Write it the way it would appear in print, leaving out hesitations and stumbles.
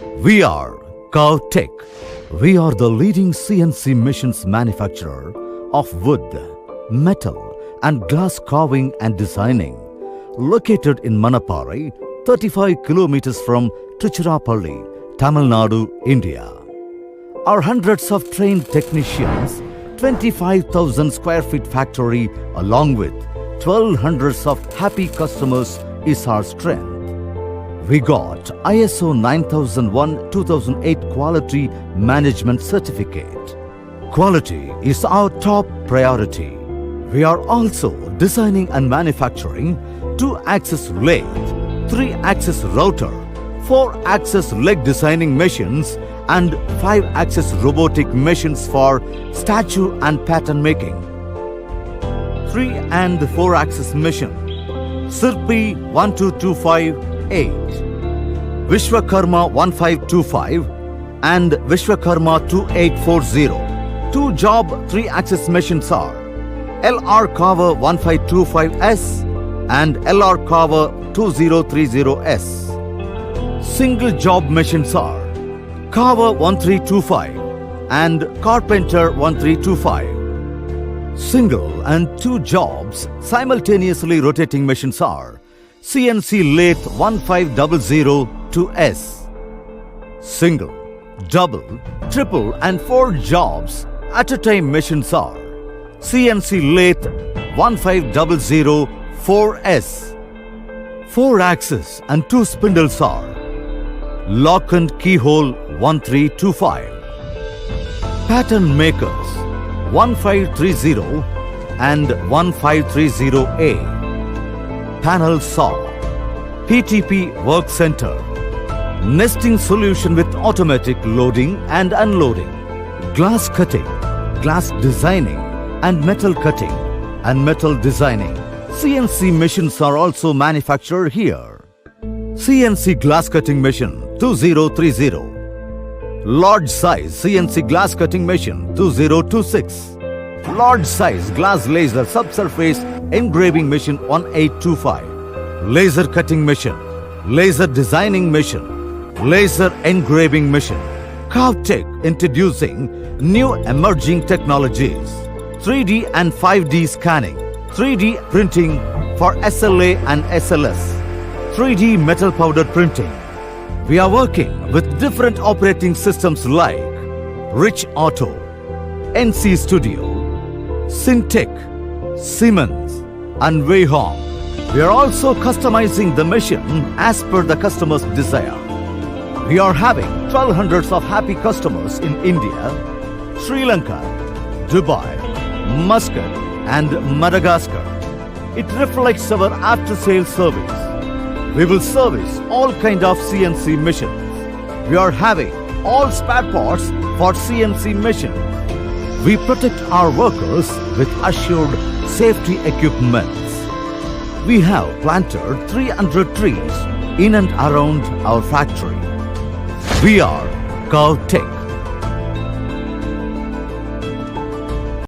We are CARVE TECH. We are the leading CNC machines manufacturer of wood, metal and glass carving and designing. Located in Manaparai, 35 kilometers from Tiruchirappalli, Tamil Nadu, India. Our hundreds of trained technicians, 25,000 square feet factory along with 1,200 of happy customers is our strength. We got ISO 9001-2008 Quality Management Certificate. Quality is our top priority. We are also designing and manufacturing 2-axis lathe, 3-axis router, 4-axis leg designing machines and 5-axis robotic machines for statue and pattern making. 3 and 4-axis machine, Sirpi 12258, Vishwakarma 1525 and Vishwakarma 2840. 2-job 3-axis machines are LR Carver 1525S and LR Carver 2030S. Single job machines are Carver 1325 and Carpenter 1325. Single and 2 jobs simultaneously rotating machines are CNC Lathe 15002S. Single, double, triple and 4 jobs at a time machines are CNC Lathe 15004S. 4-axis and 2 spindles are Lock and Keyhole 1325. Pattern makers 1530 and 1530A. Panel saw, PTP work center, nesting solution with automatic loading and unloading, glass cutting, glass designing and metal cutting and metal designing. CNC machines are also manufactured here. CNC glass cutting machine 2030, large size CNC glass cutting machine 2026, large size glass laser subsurface engraving machine 1825, laser cutting machine, laser designing machine, laser engraving machine. CARVE TECH introducing new emerging technologies, 3D and 5D scanning, 3D printing for SLA and SLS, 3D metal powder printing. We are working with different operating systems like Rich Auto, NC Studio, Syntec, Siemens and Wayhorn. We are also customizing the machine as per the customer's desire. We are having 1,200 of happy customers in India, Sri Lanka, Dubai, Muscat and Madagascar. It reflects our after-sales service. We will service all kind of CNC machines. We are having all spare parts for CNC machines. We protect our workers with assured safety equipments. We have planted 300 trees in and around our factory. We are CARVE TECH.